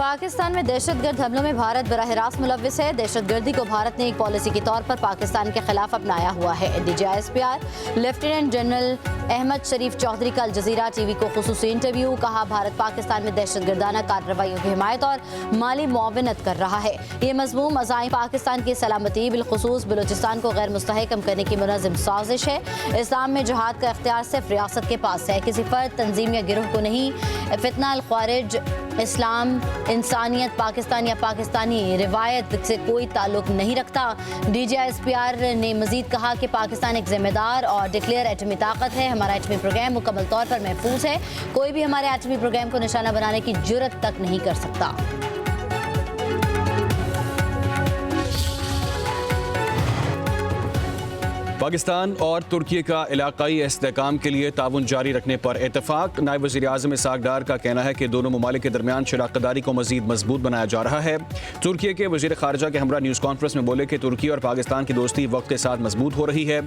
पाकिस्तान में दहशतगर्द हमलों में भारत बराह रास्त मुलव्विस है। दहशतगर्दी को भारत ने एक पॉलिसी के तौर पर पाकिस्तान के खिलाफ अपनाया हुआ है। DGISPR लेफ्टिनेंट जनरल अहमद शरीफ चौधरी का अल जजीरा टीवी को खुसूसी इंटरव्यू। कहा, भारत पाकिस्तान में दहशतगर्दाना कार्रवाइयों की हिमायत और माली मुआवनत कर रहा है। ये मज़मूम अज़ाइम पाकिस्तान की सलामती बिलखुसूस बलूचिस्तान को गैर मुस्तहकम करने की मुनज़्ज़म साजिश है। इस्लाम में जहाद का इख्तियार सिर्फ रियासत के पास है, किसी फर्द, तंजीम या गिरोह को नहीं। फितना अल ख्वारिज, इस्लाम, इंसानियत, पाकिस्तान या पाकिस्तानी रिवायत से कोई ताल्लुक नहीं रखता। DGISPR ने मजीद कहा कि पाकिस्तान एक जिम्मेदार और डिक्लेयर एटमी ताकत है। हमारा एटमी प्रोग्राम मुकम्मल तौर पर महफूज है। कोई भी हमारे एटमी प्रोग्राम को निशाना बनाने की जुर्रत तक नहीं कर सकता। पाकिस्तान और तुर्की का इलाकाई इस्तेहकाम के लिए ताउन जारी रखने पर इतफाक। नायब वज़ीर-ए-आज़म इसहाक डार का कहना है कि दोनों ममालिक के दरमियान शराकतदारी को मजीद मजबूत बनाया जा रहा है। तुर्की के वज़ीर ख़ारिजा के हमरा न्यूज़ कॉन्फ्रेंस में बोले कि तुर्की और पाकिस्तान की दोस्ती वक्त के साथ मजबूत हो रही है।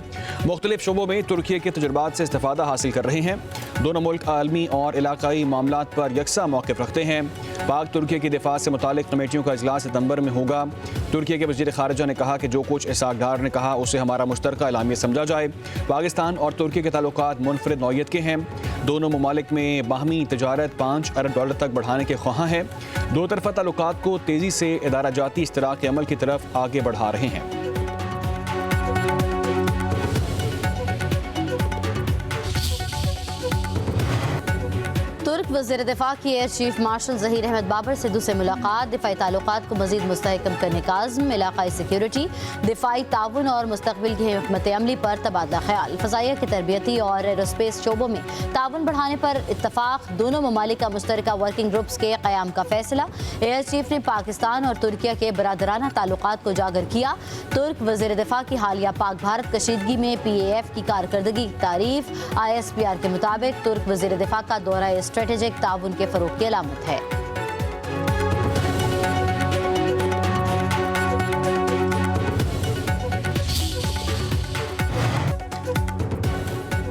मुख्तलिफ शोबों में तुर्की के तजुर्बात से इस्तिफ़ादा हासिल कर रहे हैं। दोनों मुल्क आलमी और इलाकाई मामलात पर यकसा मौक़िफ़ रखते हैं। पाक तुर्की की दिफा से मुतालिक कमेटियों का इजलास सितंबर में होगा। तुर्की के वज़ीर ख़ारिजा ने कहा कि जो कुछ इसहाक डार ने कहा उसे हमारा मुश्तरका एलामिया समझा जाए। पाकिस्तान और तुर्की के ताल्लुकात मुनफरिद नौइयत के हैं। दोनों ममालिक में बाहमी तजारत $5 अरब तक बढ़ाने के ख्वाहां हैं। दो तरफ़ा ताल्लुकात को तेज़ी से इदारा जाती इश्तराक अमल की तरफ आगे बढ़ा रहे हैं। तुर्क वज़ीर दिफा की air chief marshal Zaheer Ahmad Babar Sidhu से मुलाकात। दिफाई ताल्लुकात को मज़ीद मुस्तहकम करने का अज़्म। इलाकाई सिक्योरिटी, दिफाई ताउन और मुस्तक़बिल की हिकमत अमली पर तबादला ख्याल। फ़ज़ाइया के तरबियती और एरोस्पेस शोबों में ताउन बढ़ाने पर इत्तफ़ाक़। दोनों ममालिक का मुश्तरका वर्किंग ग्रुप्स के क़याम का फैसला। एयर चीफ ने पाकिस्तान और तुर्किया के बरादराना ताल्लुकात को उजागर किया। तुर्क वज़ीर दिफा की हालिया पाक भारत कशीदगी में PAF की कारकर्दगी की तारीफ। ISPR के मुताबिक तुर्क वज़ीर दिफा का दौरा स्ट्रेटेजिक ताउन के फरोग की अलामत है।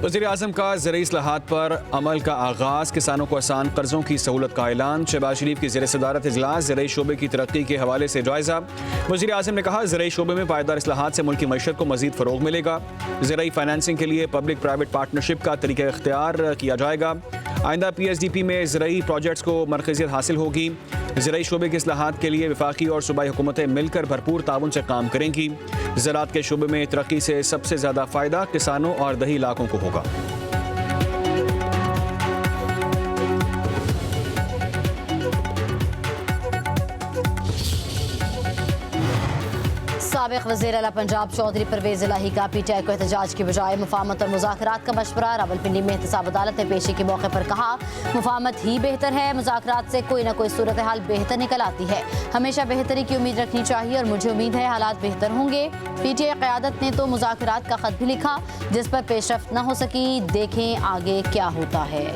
वज़ीर-ए-आज़म का ज़राई इस्लाहात पर अमल का आगाज़। किसानों को आसान कर्जों की सहूलत का ऐलान। शहबाज शरीफ की ज़ेर सदारत इजलास। ज़राई शोबे की तरक्की के हवाले से जायज़ा। वज़ीर-ए-आज़म ने कहा, ज़राई शोबे में पायदार इस्लाहात से मुल्क की मईशत को मज़ीद फ़रोग़ मिलेगा। ज़राई फाइनेंसिंग के लिए पब्लिक प्राइवेट पार्टनरशिप का तरीका इख्तियार किया जाएगा। आइंदा PSDP में ज़राई प्रोजेक्ट्स को मरकज़ियत हासिल होगी। ज़राई शोबे के इस्लाहात के लिए वफाकी और सूबाई हुकूमतें मिलकर भरपूर ताउन से काम करेंगी। ज़राअत के शोबे में तरक्की से सबसे ज़्यादा फ़ायदा किसानों और दही इलाकों को होगा। साबिक़ वज़ीर आला पंजाब चौधरी परवेज़ इलाही का PTI को एहतजाज की बजाय मुफाहमत और मुज़ाकरात का मशवरा। रावलपिंडी में एहतसाब अदालत ने पेशी के मौके पर कहा, मुफाहमत ही बेहतर है। मुज़ाकरात से कोई ना कोई सूरत हाल बेहतर निकल आती है। हमेशा बेहतरी की उम्मीद रखनी चाहिए और मुझे उम्मीद है हालात बेहतर होंगे। PTI क़यादत ने तो मुज़ाकरात का ख़त भी लिखा जिस पर पेशरफ्त न हो सकी। देखें आगे क्या होता है।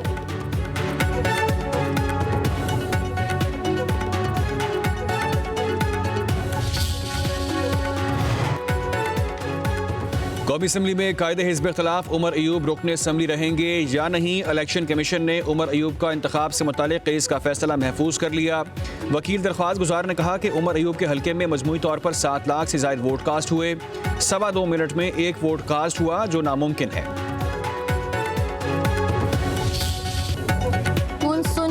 कौमी असम्बली में कायदे हिज़्ब इख्तिलाफ उमर अयूब रुकने असम्बली रहेंगे या नहीं। इलेक्शन कमीशन ने उमर अयूब का इंतखाब से मुतालिक केस का फैसला महफूज कर लिया। वकील दरख्वास्त गुजार ने कहा कि उमर अयूब के हल्के में मजमूई तौर पर 7 लाख से ज़ायद वोट कास्ट हुए। 2.25 मिनट में एक वोट कास्ट हुआ जो नामुमकिन है।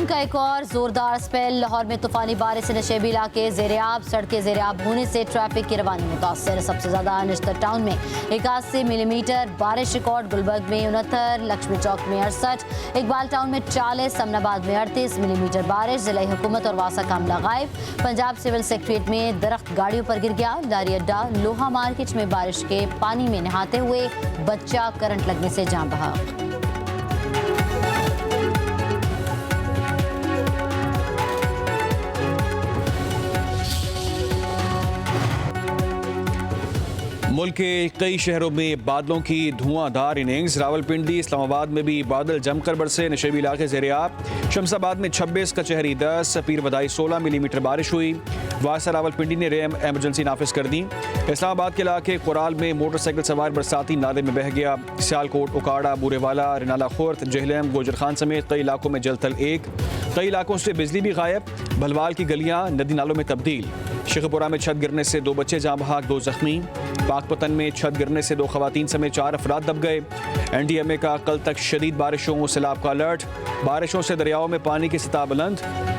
का एक और जोरदार स्पेल। लाहौर में तूफानी बारिश से नशेबी इलाके ज़ेर-ए-आब, सड़कें ज़ेर-ए-आब होने से ट्रैफिक की रवानी मुतासर। सबसे ज़्यादा निश्तर टाउन में 81 मिलीमीटर बारिश रिकॉर्ड। गुलबर्ग में 69, लक्ष्मी चौक में 68, इकबाल टाउन में 40, अमनाबाद में 38 मिलीमीटर बारिश। ज़िला हुकूमत और वासा कामला गायब। पंजाब सिविल सेक्रेटरीट में दरख्त गाड़ियों पर गिर गया। दारी अड्डा लोहा मार्केट में बारिश के पानी में नहाते हुए बच्चा करंट लगने से जान बहक। मुल्क के कई शहरों में बादलों की धुआंधार इनिंग्स। रावलपिंडी, इस्लामाबाद में भी बादल जमकर बरसे, नशेबी इलाके ज़ेर-ए-आब। शमसाबाद में 26, कचहरी 10, पीर बधाई 16 मिलीमीटर बारिश हुई। वासा रावलपिंडी ने रेम एमरजेंसी नाफिज कर दी। इस्लामाबाद के इलाके कुराल में मोटरसाइकिल सवार बरसाती नाले में बह गया। सियालकोट, उकाड़ा, बुरेवाला, रिनाला खुर्द, जहलम, गोजर खान समेत कई इलाकों में जलथल एक। कई इलाकों से बिजली भी गायब। भलवाल की गलियां नदी नालों में तब्दील। शेखपुरा में छत गिरने से 2 बच्चे जाँ बहक, 2 जख्मी। पाकपतन में छत गिरने से 2 खवातीन समेत 4 अफराद दब गए। NDMA का कल तक शदीद बारिशों सैलाब का अलर्ट। बारिशों से दरियाओं में पानी की सतह बुलंद।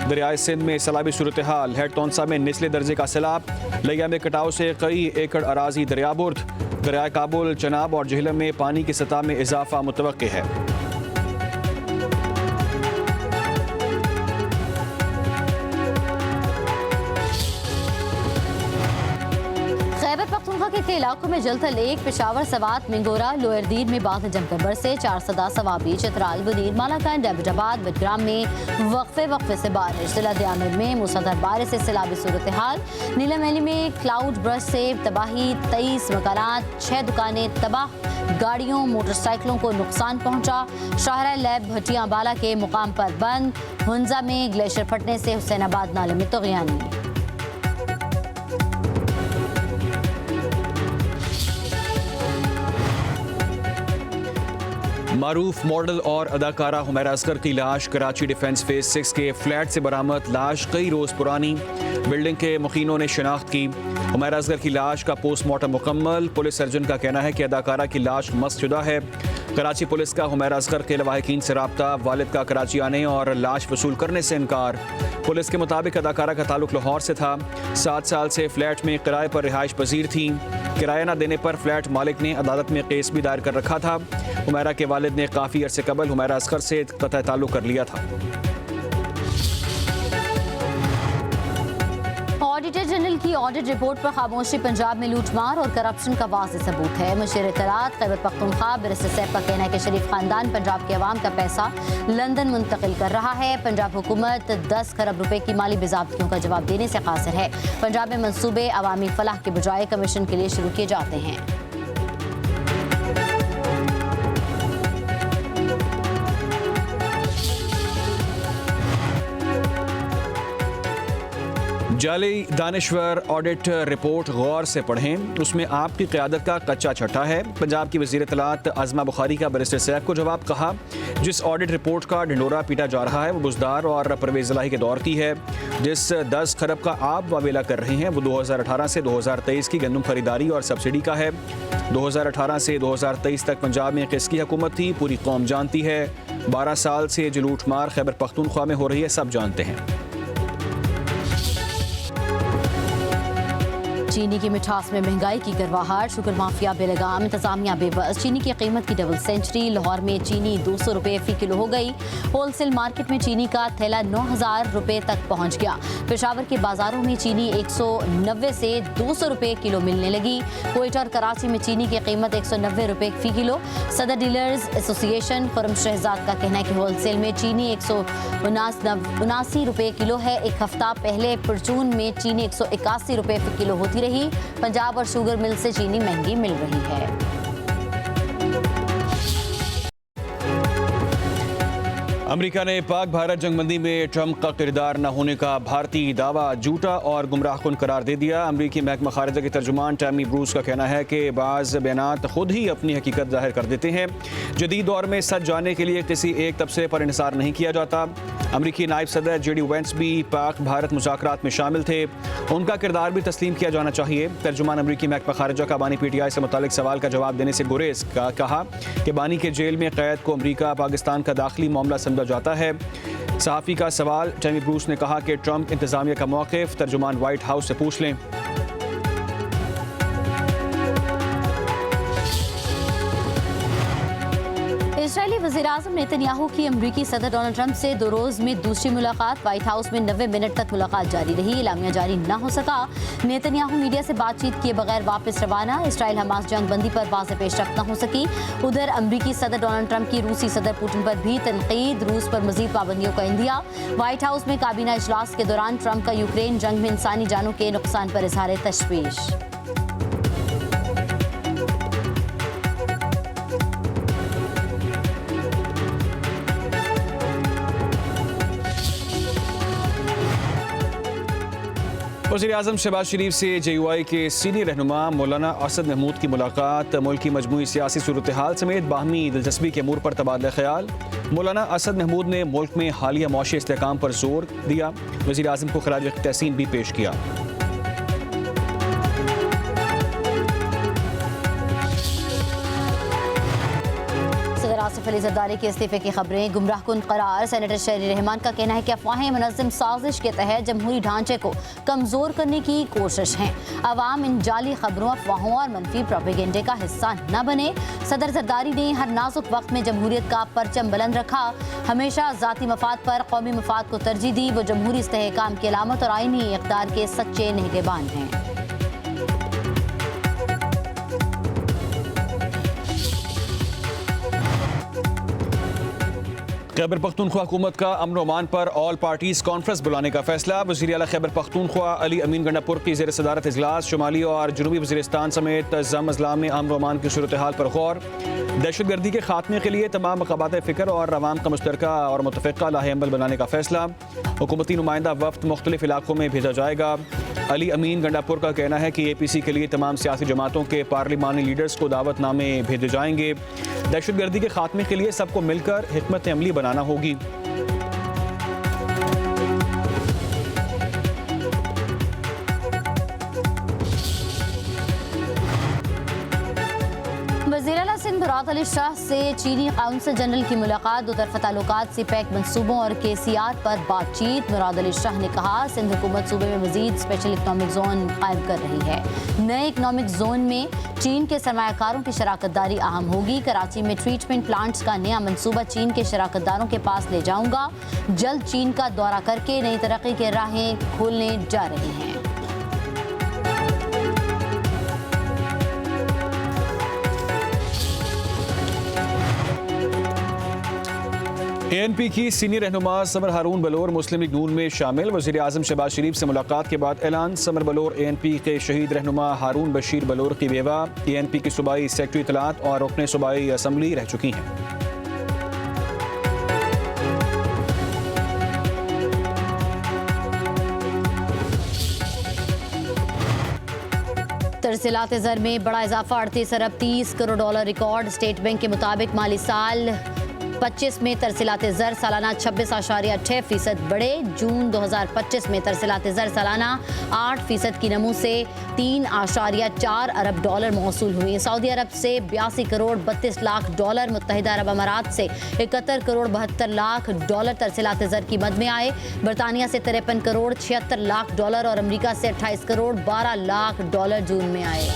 दरियाए सिंध में सैलाबी सूरत हाल। हेड तौंसा में निचले दर्जे का सैलाब। लिया में कटाव से कई एकड़ अराजी दरियाबुर्द। दरियाए काबुल, चनाब और जहलम में पानी की सतह में इजाफा मुतवक्के है। खैबर पख्तूनख्वा के कई इलाकों में जलथल एक। पेशावर, सवात, मिंगोरा, लोअर दीन में बादल जमकर बरसे। 4 सदा सवाबी, चित्राल, बुनीर, मालाकान, एबटाबाद, बडग्राम में वक्फे से बारिश। जिला दियामिर में मूसलाधार बारिश से सैलाबी सूरत हाल। नीलम वैली में क्लाउड ब्रश से तबाही, 23 मकानात, 6 दुकानें तबाह। गाड़ियों, मोटरसाइकिलों को नुकसान पहुंचा। शाहरा लैब भटियां बाला के मुकाम पर बंद। हुंजा में ग्लेशियर फटने से हुसैनाबाद नाले में तुग़यानी। मारूफ मॉडल और अदाकारा हुमैरा असगर की लाश कराची डिफेंस फेज 6 के फ्लैट से बरामद। लाश कई रोज पुरानी। बिल्डिंग के मुखीनों ने शिनाख्त की। हुमैरा असगर की लाश का पोस्टमार्टम मुकम्मल। पुलिस सर्जन का कहना है कि अदाकारा की लाश मस्तशुदा है। कराची पुलिस का हुमैरा असगर के लवाहिकीन से राब्ता। वालिद का कराची आने और लाश वसूल करने से इनकार। पुलिस के मुताबिक अदाकारा का ताल्लुक लाहौर से था। 7 साल से फ्लैट में किराए पर रिहाइश पजीर थी। किराया न देने पर फ्लैट मालिक ने अदालत में केस भी दायर कर रखा था। हुमैरा के वालिद ने काफ़ी अरसे कबल हुमैरा असगर से कतई ताल्लुक कर लिया था। ऑडिटर जनरल की ऑडिट रिपोर्ट पर खामोशी। पंजाब में लूटमार और करप्शन का वाज़ेह सबूत है। मुशीर इत्तलात खैबर पख्तूनख्वा बैरिस्टर सैफ का कहना है कि शरीफ खानदान पंजाब के अवाम का पैसा लंदन मुंतकिल कर रहा है। पंजाब हुकूमत 10 खरब रुपए की माली बेज़ाब्तियों का जवाब देने से कासिर है। पंजाब में मंसूबे अवामी फलाह के बजाय कमीशन के लिए शुरू किए जाते हैं। जाली दानिश्वर ऑडिट रिपोर्ट गौर से पढ़ें, उसमें आपकी क़यादत का कच्चा छठा है। पंजाब की वज़ीर इत्तलात आज़मा बुखारी का बैरिस्टर सैफ को जवाब। कहा, जिस ऑडिट रिपोर्ट का ढिंडोरा पीटा जा रहा है वो बुज़दार और परवेज़ इलाही के दौर की है। जिस 10 खरब का आप वावेला कर रहे हैं वो 2018 से 2023 की गंदम खरीदारी और सब्सिडी का है। 2018 से 2023 तक पंजाब में किसकी हुकूमत थी पूरी कौम जानती है। 12 साल से जो लूटमार खैबर पख्तूनख्वा में हो रही है सब जानते हैं। चीनी की मिठास में महंगाई की गर्वाहट। शुगर माफिया बेलगाम, इंतजामिया बेबस। चीनी की कीमत की डबल सेंचुरी। लाहौर में चीनी 200 रुपये फी किलो हो गई। होलसेल मार्केट में चीनी का थैला 9000 रुपये तक पहुंच गया। पेशावर के बाजारों में चीनी 190 से 200 रुपये किलो मिलने लगी। कोयटा और कराची में चीनी की कीमत 190 रुपये फी किलो। सदर डीलर्स एसोसिएशन खुरम शहजाद का कहना है कि होलसेल में चीनी 179 रुपये किलो है। एक हफ्ता पहले परचून में चीनी 181 रुपये फी किलो होती रही। पंजाब और शुगर मिल से चीनी महंगी मिल रही है। अमेरिका ने पाक भारत जंगबंदी में ट्रंप का किरदार न होने का भारतीय दावा झूठा और गुमराहकुन करार दे दिया। अमेरिकी महकमा खारिजा के तर्जुमान टैमी ब्रूस का कहना है कि बाज़ बयानात खुद ही अपनी हकीकत जाहिर कर देते हैं। जदीद दौर में सच जानने के लिए किसी एक तबसरे पर इन्हिसार नहीं किया जाता। अमेरिकी नायब सदर JD वेंस भी पाक भारत मुज़ाकरात में शामिल थे। उनका किरदार भी तस्लीम किया जाना चाहिए। तर्जुमान अमेरिकी महकमा खारिजा का बानी PTI से मुतालिक सवाल का जवाब देने से गुरेज का कहा कि बानी के जेल में कैद को अमेरिका पाकिस्तान का दाखिली मामला समझा जाता है। सहाफ़ी का सवाल। टैमी ब्रूस ने कहा कि ट्रंप इंतजामिया का मौक़िफ़ तर्जुमान व्हाइट हाउस से पूछ लें। इस्राएली वज़ीर-ए-आज़म नेतन्याहू की अमरीकी सदर डोनाल्ड ट्रंप से 2 रोज़ में दूसरी मुलाकात। व्हाइट हाउस में 90 मिनट तक मुलाकात जारी रही। इलामिया जारी न हो सका। नेतन्याहू मीडिया से बातचीत किए बगैर वापस रवाना। इसराइल हमास जंग बंदी पर वाज़ेह पेशरफ्त न हो सकी। उधर अमरीकी सदर डोनाल्ड ट्रंप की रूसी सदर पुतिन पर भी तनकीद। रूस पर मजीद पाबंदियों का इंदिया। व्हाइट हाउस में काबीना इजलास के दौरान ट्रंप का यूक्रेन जंग में इंसानी जानों के नुकसान पर इजहार तशवीश। वज़ीर-ए-आज़म शहबाज शरीफ से JUI के सीनियर रहनुमा मौलाना असद महमूद की मुलाकात। मुल्क की मजमूई सियासी सूरत हाल समेत बाहमी दिलचस्पी के अमूर पर तबादला ख्याल। मौलाना असद महमूद ने मुल्क में हालिया मौशी इस्तेहकाम पर जोर दिया। वज़ीर-ए-आज़म को खराज तहसीन भी पेश किया। आसिफ अली जरदारी के इस्तीफे की खबरें गुमराहकुन करार। सेनेटर शहरी रहमान का कहना है कि अफवाहें मुनज़्ज़म साजिश के तहत जमहूरी ढांचे को कमज़ोर करने की कोशिश है। अवाम इन जाली खबरों, अफवाहों और मनफी प्रोपेगेंडे का हिस्सा न बने। सदर जरदारी ने हर नाजुक वक्त में जमहूरियत का परचम बुलंद रखा, हमेशा ज़ाती मफाद पर कौमी मफाद को तरजीह दी। वो जमहूरी इस्तेहकाम की अलामत और आईनी इक़्तिदार के सच्चे निगहबान हैं। खैबर पख्तूनख्वा हुकूमत का अमन ओमान पर ऑल पार्टीज कॉन्फ्रेंस बुलाने का फैसला। वज़ीर आला खैबर पख्तूनख्वा अली अमीन गंडापुर की ज़ेर सदारत इजलास। शुमाली और जनूबी वज़ीरिस्तान समेत ज़म अज़लाम में अमन ओमान की सूरत हाल पर गौर। दहशतगर्दी के खात्मे के लिए तमाम मकाबात फ़िक्र और अवाम का मुश्तरका और मुतफ़िक़ा लाहे अमल बनाने का फैसला। हुकूमती नुमाइंदा वफ़द मुख्तलिफ इलाकों में भेजा जाएगा। अली अमीन गंडापुर का कहना है कि APC के लिए तमाम सियासी जमातों के पार्लिमानी लीडर्स को दावतनामे भेजे जाएंगे। दहशतगर्दी के खात्मे के लिए सबको मिलकर हिकमत अमली बनाना होगी। वज़ीर आला सिंध मुराद अली शाह से चीनी काउंसिल जनरल की मुलाकात। दो तरफ़ा ताल्लुकात से पैक मनसूबों और केसियात पर बातचीत। मुराद अली शाह ने कहा सिंध हुकूमत सूबे में मज़ीद स्पेशल इकनॉमिक जोन कायम कर रही है। नए इकनॉमिक जोन में चीन के सरमायाकारों की शराकतदारी अहम होगी। कराची में ट्रीटमेंट प्लांट्स का नया मनसूबा चीन के शराकतदारों के पास ले जाऊंगा। जल्द चीन का दौरा करके नई तरक्की के राहें खोलने जा रहे हैं। ANP की सीनियर रहनुमा समर हारून बलोर मुस्लिम लीग नून में शामिल। वज़ीर-ए-आज़म शहबाज शरीफ से मुलाकात के बाद ऐलान। समर बलोर ANP के शहीद रहनुमा हारून बशीर बलोर की बेवा। ANP की सूबाई सेक्रेटरी इत्तलात और रुकने सूबाई असम्बली रह चुकी हैं। तरसीलात ज़र में बड़ा इजाफा, 38 अरब 30 crore dollar record. State bank के मुताबिक माली साल 25 में तरसीलात ज़र सालाना 26.6% बढ़े। जून 2025 में तरसीलात ज़र सालाना 8% की नमू से 3.4 अरब डॉलर मौसूल हुई। सऊदी अरब से 82 करोड़ 32 लाख डॉलर, मुत्तहिदा अरब अमारात से 71 करोड़ 72 लाख डॉलर तरसीलात ज़र की मद में आए। बरतानिया से 53 करोड़ 76 लाख डॉलर और अमरीका से 28 करोड़ 12 लाख डॉलर जून में आए।